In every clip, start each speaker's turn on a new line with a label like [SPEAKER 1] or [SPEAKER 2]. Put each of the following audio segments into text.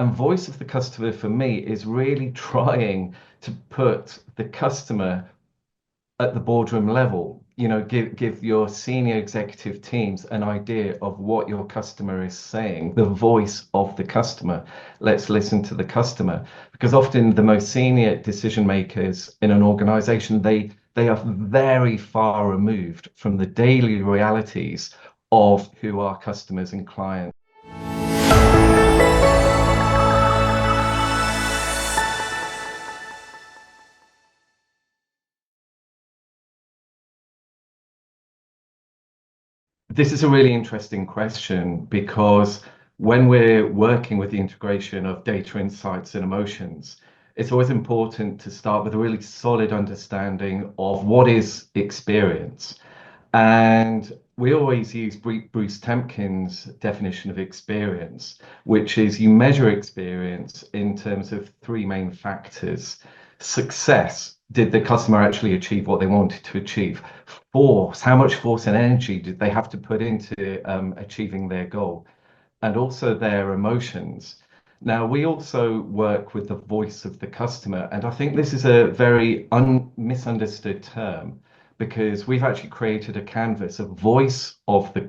[SPEAKER 1] And voice of the customer for me is really trying to put the customer at the boardroom level. Give your senior executive teams an idea of what your customer is saying, the voice of the customer. Let's listen to the customer, because often the most senior decision makers in an organization, they are very far removed from the daily realities of who our customers and clients. This is a really interesting question, because when we're working with the integration of data insights and emotions, it's always important to start with a really solid understanding of what is experience. And we always use Bruce Temkin's definition of experience, which is you measure experience in terms of three main factors. Success: did the customer actually achieve what they wanted to achieve? Force: how much force and energy did they have to put into achieving their goal? And also their emotions. Now, we also work with the voice of the customer, and I think this is a very misunderstood term, because we've actually created a canvas, a voice of the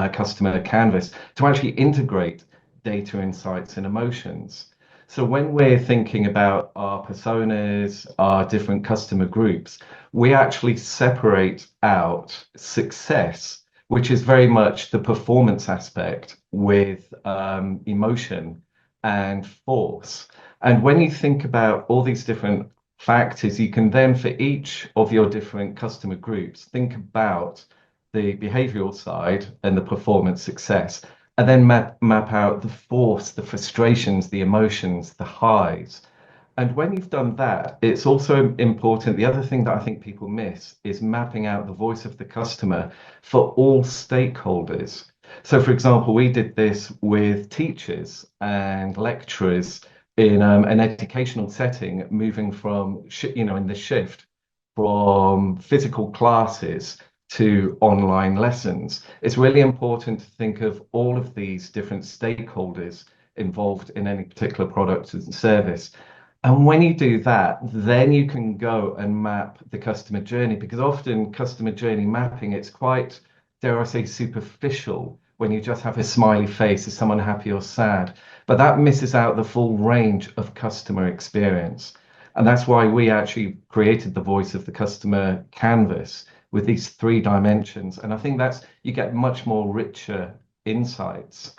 [SPEAKER 1] customer canvas, to actually integrate data insights and emotions. So when we're thinking about our personas, our different customer groups, we actually separate out success, which is very much the performance aspect, with emotion and force. And when you think about all these different factors, you can then, for each of your different customer groups, think about the behavioral side and the performance success, and then map out the force, the frustrations, the emotions, the highs. And when you've done that, it's also important. The other thing that I think people miss is mapping out the voice of the customer for all stakeholders. So, for example, we did this with teachers and lecturers in an educational setting, moving from, in the shift from physical classes to online lessons. It's really important to think of all of these different stakeholders involved in any particular product and service. And when you do that, then you can go and map the customer journey, because often customer journey mapping, it's quite, dare I say, superficial, when you just have a smiley face. Is someone happy or sad? But that misses out the full range of customer experience. And that's why we actually created the voice of the customer canvas with these three dimensions. And I think you get much more richer insights.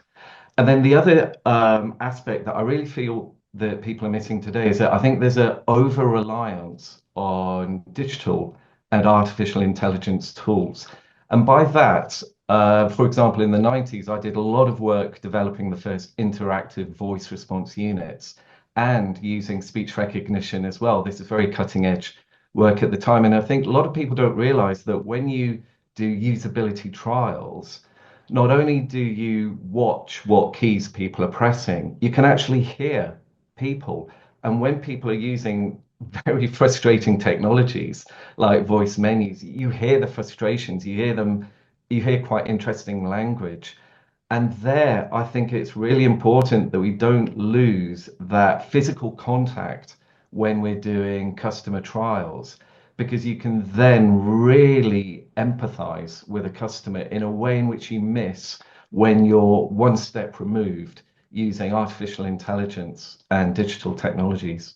[SPEAKER 1] And then the other aspect that I really feel that people are missing today is that I think there's an over-reliance on digital and artificial intelligence tools. And by that, for example, in the 90s, I did a lot of work developing the first interactive voice response units and using speech recognition as well. This is very cutting edge work at the time. And I think a lot of people don't realize that when you do usability trials, not only do you watch what keys people are pressing, you can actually hear people. And when people are using very frustrating technologies like voice menus, you hear the frustrations, you hear them, you hear quite interesting language. And there, I think it's really important that we don't lose that physical contact when we're doing customer trials, because you can then really empathize with a customer in a way in which you miss when you're one step removed using artificial intelligence and digital technologies.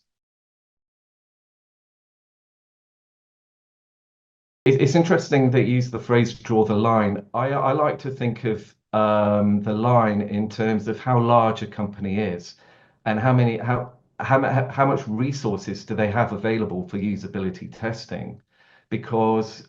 [SPEAKER 1] It's interesting that you use the phrase "draw the line." I like to think of the line in terms of how large a company is, and how much resources do they have available for usability testing. Because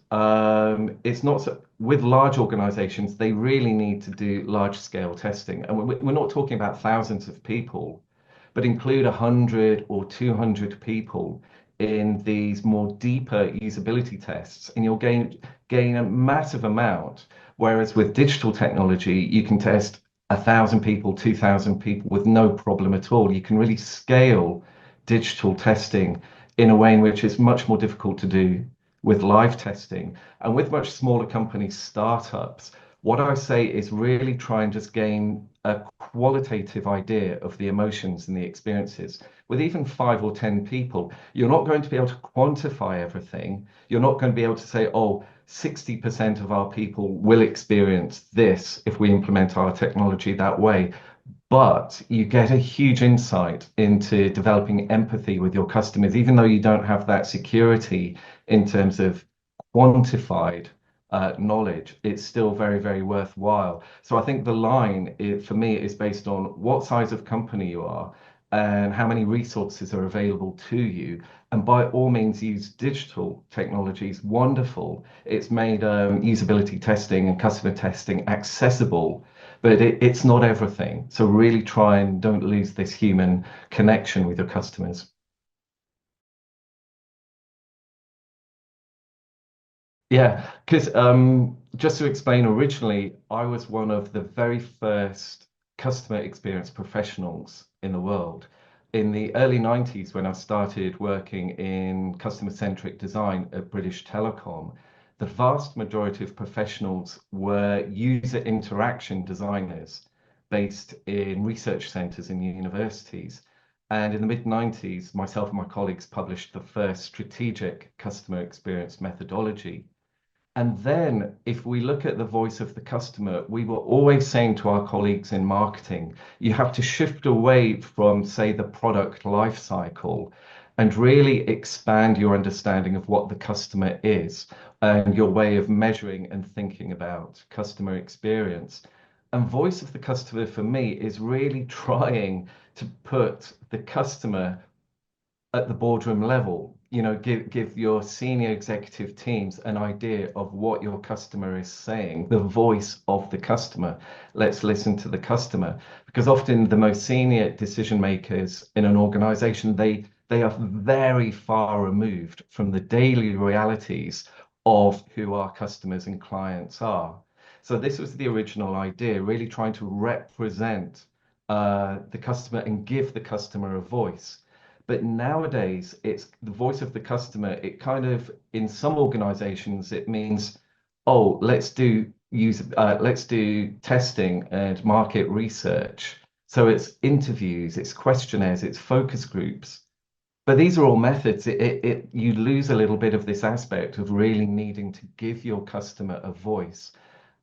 [SPEAKER 1] it's not with large organizations, they really need to do large scale testing. And we're not talking about thousands of people, but include 100 or 200 people in these more deeper usability tests, and you'll gain a massive amount. Whereas with digital technology, you can test 1,000 people, 2,000 people with no problem at all. You can really scale digital testing in a way in which it's much more difficult to do with live testing. And with much smaller companies, startups, what I say is really try and just gain a qualitative idea of the emotions and the experiences. With even 5 or 10 people, you're not going to be able to quantify everything. You're not going to be able to say, oh, 60% of our people will experience this if we implement our technology that way. But you get a huge insight into developing empathy with your customers, even though you don't have that security in terms of quantified knowledge. It's still very, very worthwhile. So I think the line for me is based on what size of company you are and how many resources are available to you. And by all means, use digital technologies. Wonderful. It's made usability testing and customer testing accessible, but it's not everything. So really try and don't lose this human connection with your customers. Yeah, because just to explain, originally I was one of the very first customer experience professionals in the world. In the early 90s, when I started working in customer-centric design at British Telecom, the vast majority of professionals were user interaction designers based in research centers in universities. And in the mid 90s, myself and my colleagues published the first strategic customer experience methodology. And then, if we look at the voice of the customer, we were always saying to our colleagues in marketing, you have to shift away from, say, the product life cycle and really expand your understanding of what the customer is and your way of measuring and thinking about customer experience. And voice of the customer for me is really trying to put the customer at the boardroom level, give your senior executive teams an idea of what your customer is saying, the voice of the customer. Let's listen to the customer, because often the most senior decision makers in an organization, they are very far removed from the daily realities of who our customers and clients are. So this was the original idea, really trying to represent the customer and give the customer a voice. But nowadays, it's the voice of the customer. It kind of, in some organizations, it means, oh, let's do testing and market research. So it's interviews, it's questionnaires, it's focus groups. But these are all methods. You lose a little bit of this aspect of really needing to give your customer a voice.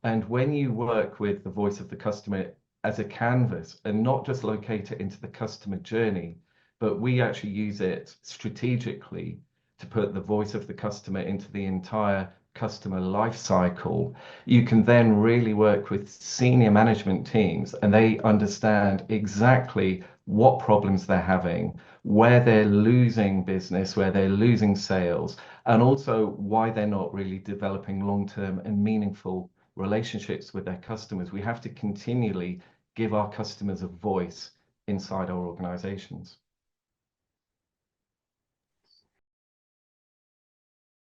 [SPEAKER 1] And when you work with the voice of the customer as a canvas and not just locate it into the customer journey, but we actually use it strategically to put the voice of the customer into the entire customer life cycle, you can then really work with senior management teams and they understand exactly what problems they're having, where they're losing business, where they're losing sales, and also why they're not really developing long-term and meaningful relationships with their customers. We have to continually give our customers a voice inside our organizations.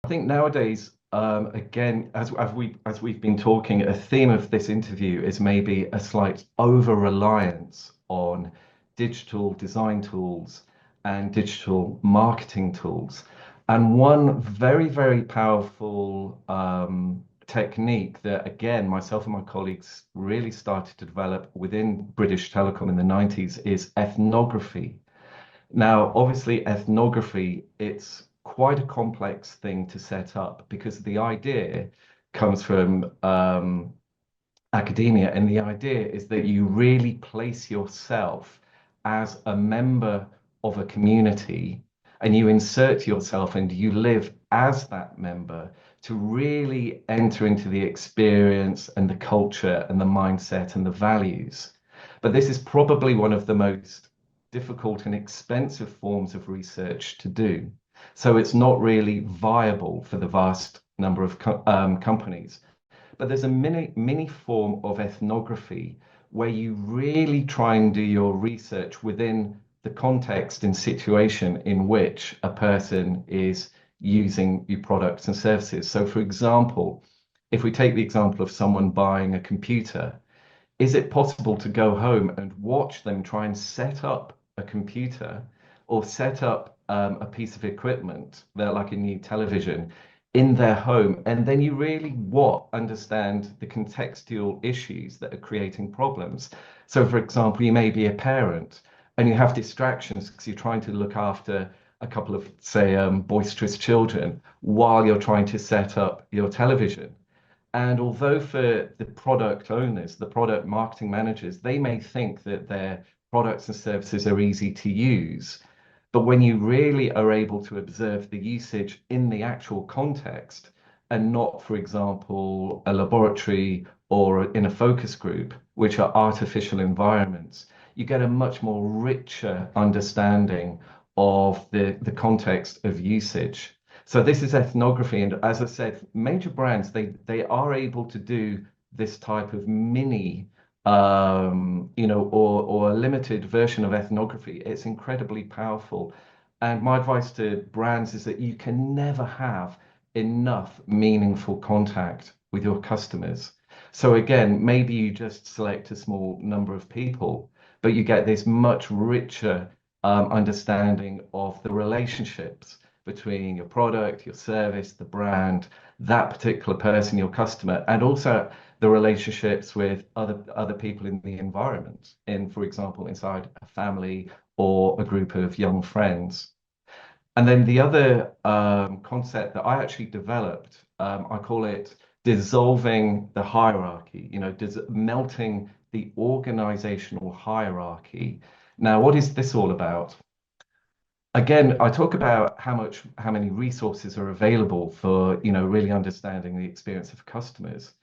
[SPEAKER 1] I think nowadays, again, as we've been talking, a theme of this interview is maybe a slight over-reliance on digital design tools and digital marketing tools. And one very, very powerful technique that, again, myself and my colleagues really started to develop within British Telecom in the 90s is ethnography. Now, obviously, ethnography, it's quite a complex thing to set up because the idea comes from academia, and the idea is that you really place yourself as a member of a community and you insert yourself and you live as that member to really enter into the experience and the culture and the mindset and the values. But this is probably one of the most difficult and expensive forms of research to do. So it's not really viable for the vast number of companies. But there's a mini form of ethnography where you really try and do your research within the context and situation in which a person is using your products and services. So, for example, if we take the example of someone buying a computer, is it possible to go home and watch them try and set up a computer or set up a piece of equipment, they're like a new television, in their home. And then you really understand the contextual issues that are creating problems. So, for example, you may be a parent and you have distractions because you're trying to look after a couple of, say, boisterous children while you're trying to set up your television. And although for the product owners, the product marketing managers, they may think that their products and services are easy to use, but when you really are able to observe the usage in the actual context and not, for example, a laboratory or in a focus group, which are artificial environments, you get a much more richer understanding of the context of usage. So this is ethnography, and as I said, major brands they are able to do this type of mini, or a limited version of ethnography. It's incredibly powerful. And my advice to brands is that you can never have enough meaningful contact with your customers. So again, maybe you just select a small number of people, but you get this much richer understanding of the relationships between your product, your service, the brand, that particular person, your customer, and also the relationships with other people in the environment, in, for example, inside a family or a group of young friends. And then the other concept that I actually developed, I call it dissolving the hierarchy, melting the organizational hierarchy. Now, what is this all about? Again, I talk about how many resources are available for, really understanding the experience of customers.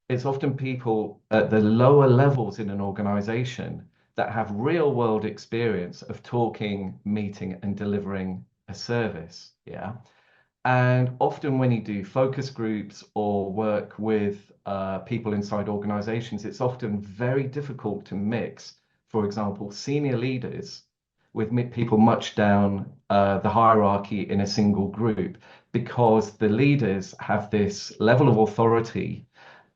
[SPEAKER 1] It's often people at the lower levels in an organization that have real world experience of talking, meeting, and delivering a service. Yeah. And often when you do focus groups or work with people inside organizations, it's often very difficult to mix, for example, senior leaders with people much down the hierarchy in a single group, because the leaders have this level of authority,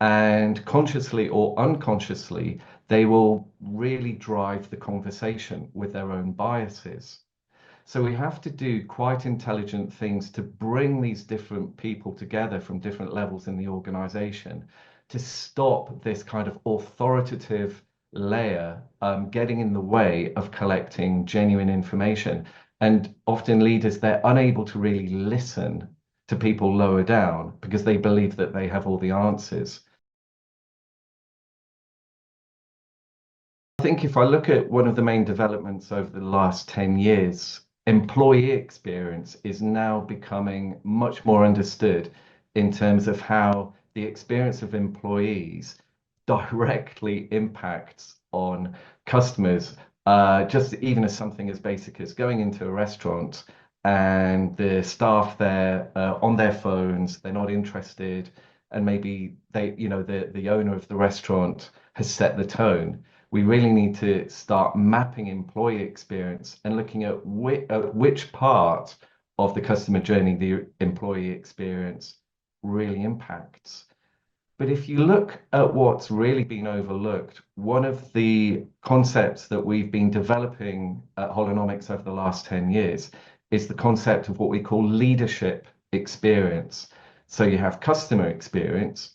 [SPEAKER 1] and consciously or unconsciously, they will really drive the conversation with their own biases. So we have to do quite intelligent things to bring these different people together from different levels in the organization to stop this kind of authoritative layer getting in the way of collecting genuine information. And often leaders, they're unable to really listen to people lower down because they believe that they have all the answers. I think if I look at one of the main developments over the last 10 years, employee experience is now becoming much more understood in terms of how the experience of employees directly impacts on customers. Just even as something as basic as going into a restaurant and the staff there on their phones, they're not interested, and maybe the owner of the restaurant has set the tone. We really need to start mapping employee experience and looking at which part of the customer journey the employee experience really impacts. But if you look at what's really been overlooked, one of the concepts that we've been developing at Holonomics over the last 10 years is the concept of what we call leadership experience. So you have customer experience,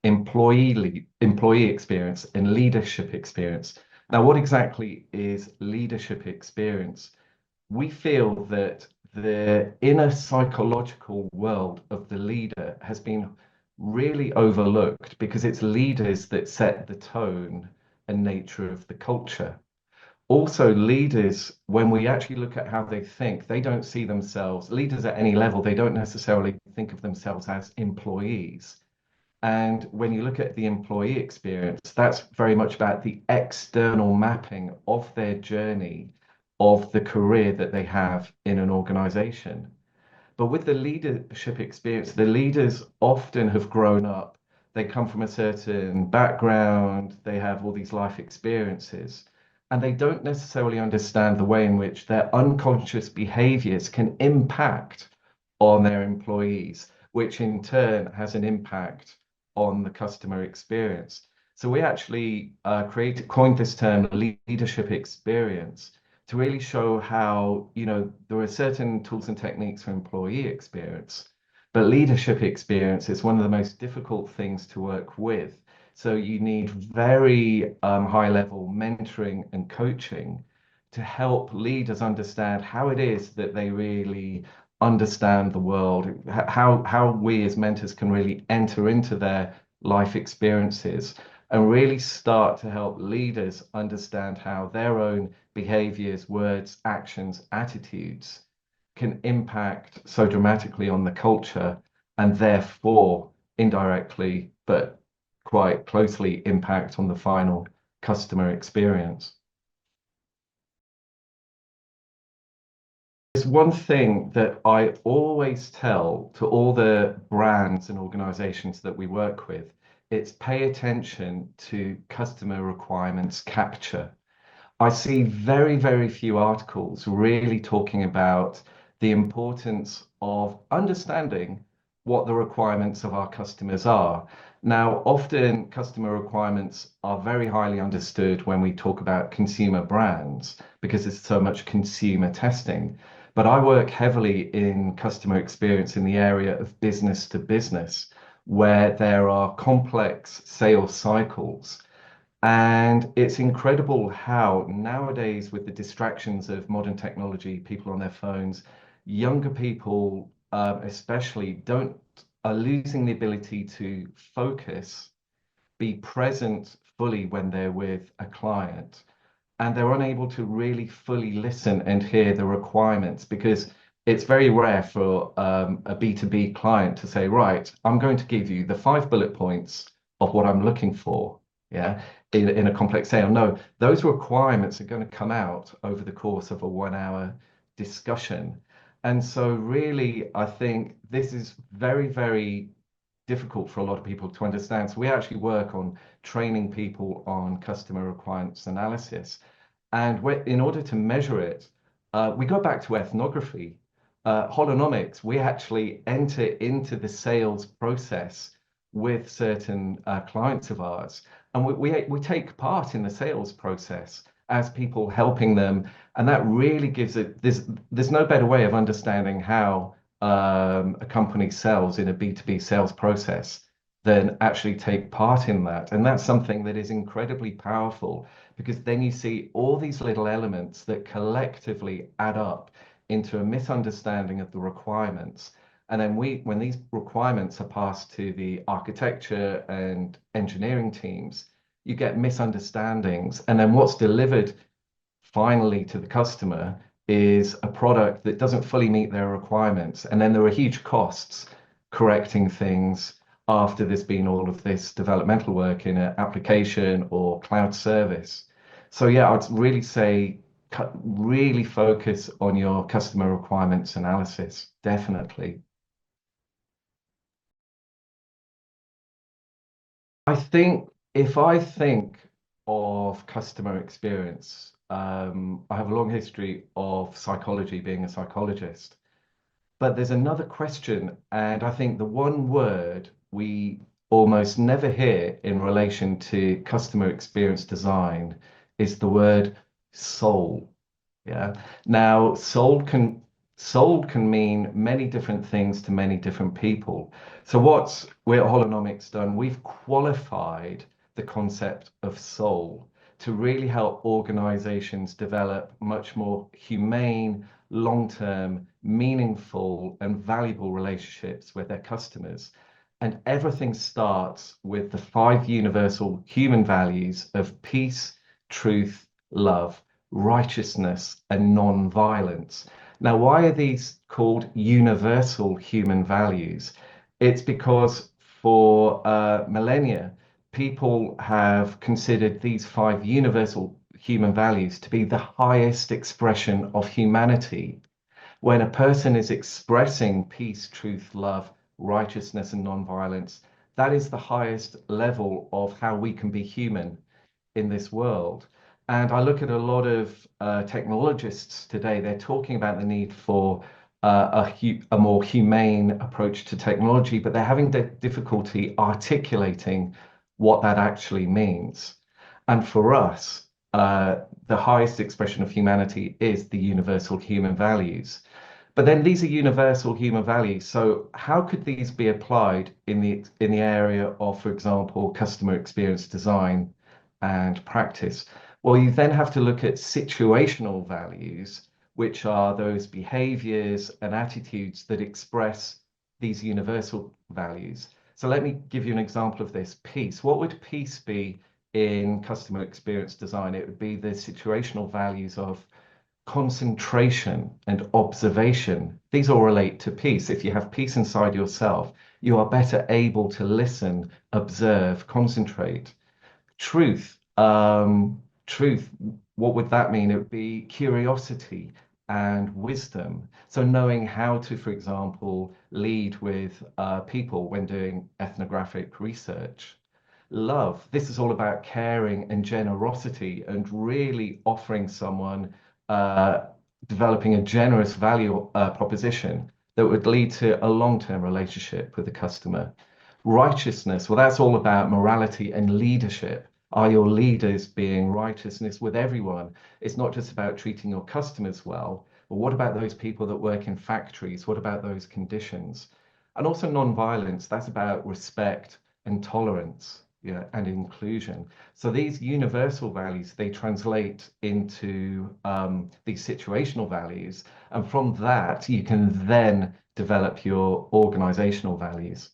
[SPEAKER 1] employee experience, and leadership experience. Now, what exactly is leadership experience? We feel that the inner psychological world of the leader has been really overlooked because it's leaders that set the tone and nature of the culture. Also, leaders, when we actually look at how they think, they don't see themselves, leaders at any level, they don't necessarily think of themselves as employees. And when you look at the employee experience, that's very much about the external mapping of their journey, of the career that they have in an organization. But with the leadership experience, the leaders often have grown up. They come from a certain background, they have all these life experiences, and they don't necessarily understand the way in which their unconscious behaviors can impact on their employees, which in turn has an impact on the customer experience. So we actually coined this term leadership experience to really show how, there are certain tools and techniques for employee experience, But leadership experience is one of the most difficult things to work with. So you need very high level mentoring and coaching to help leaders understand how it is that they really understand the world, how we as mentors can really enter into their life experiences and really start to help leaders understand how their own behaviors, words, actions, attitudes can impact so dramatically on the culture and therefore indirectly, but quite closely impact on the final customer experience. There's one thing that I always tell to all the brands and organizations that we work with. It's pay attention to customer requirements capture. I see very, very few articles really talking about the importance of understanding what the requirements of our customers are. Now, often customer requirements are very highly understood when we talk about consumer brands because there's so much consumer testing. But I work heavily in customer experience in the area of business to business, where there are complex sales cycles and it's incredible how nowadays, with the distractions of modern technology, people on their phones, younger people, especially, don't are losing the ability to focus, be present fully when they're with a client, and they're unable to really fully listen and hear the requirements because it's very rare for a B2B client to say, right, I'm going to give you the 5 bullet points of what I'm looking for. Yeah, in a complex sale. No, those requirements are going to come out over the course of a 1 hour discussion. And so really, I think this is very, very difficult for a lot of people to understand. So we actually work on training people on customer requirements analysis. And in order to measure it, we go back to ethnography. Holonomics, we actually enter into the sales process with certain clients of ours. And we take part in the sales process as people helping them. And that really gives it, there's no better way of understanding how a company sells in a B2B sales process than actually take part in that. And that's something that is incredibly powerful because then you see all these little elements that collectively add up into a misunderstanding of the requirements. And then when these requirements are passed to the architecture and engineering teams, you get misunderstandings. And then what's delivered finally to the customer is a product that doesn't fully meet their requirements. And then there are huge costs correcting things after there's been all of this developmental work in an application or cloud service. So yeah, I'd really say really focus on your customer requirements analysis, definitely. I think if I think of customer experience, I have a long history of psychology, being a psychologist. But there's another question, and I think the one word we almost never hear in relation to customer experience design is the word soul. Yeah. Now, soul can mean many different things to many different people. So what's we're at Holonomics done, we've qualified the concept of soul to really help organizations develop much more humane, long-term, meaningful, and valuable relationships with their customers. And everything starts with the 5 universal human values of peace, truth, love, righteousness, and non-violence. Now, why are these called universal human values? It's because for millennia, people have considered these 5 universal human values to be the highest expression of humanity. When a person is expressing peace, truth, love, righteousness, and non-violence, that is the highest level of how we can be human in this world. And I look at a lot of technologists today, they're talking about the need for a more humane approach to technology, but they're having difficulty articulating what that actually means. And for us, the highest expression of humanity is the universal human values. But then these are universal human values. So how could these be applied in the area of, for example, customer experience design and practice? Well, you then have to look at situational values, which are those behaviors and attitudes that express these universal values. So let me give you an example of this. Peace. What would peace be in customer experience design? It would be the situational values of concentration and observation. These all relate to peace. If you have peace inside yourself, you are better able to listen, observe, concentrate. Truth, what would that mean? It would be curiosity and wisdom. So knowing how to, for example, lead with people when doing ethnographic research. Love, this is all about caring and generosity and really offering someone, uh, developing a generous value proposition that would lead to a long-term relationship with the customer. Righteousness, well, that's all about morality and leadership. Are your leaders being righteousness with everyone? It's not just about treating your customers well, but what about those people that work in factories? What about those conditions? And also non-violence, that's about respect and tolerance, yeah, and inclusion. So these universal values, they translate into these situational values. And from that, you can then develop your organizational values.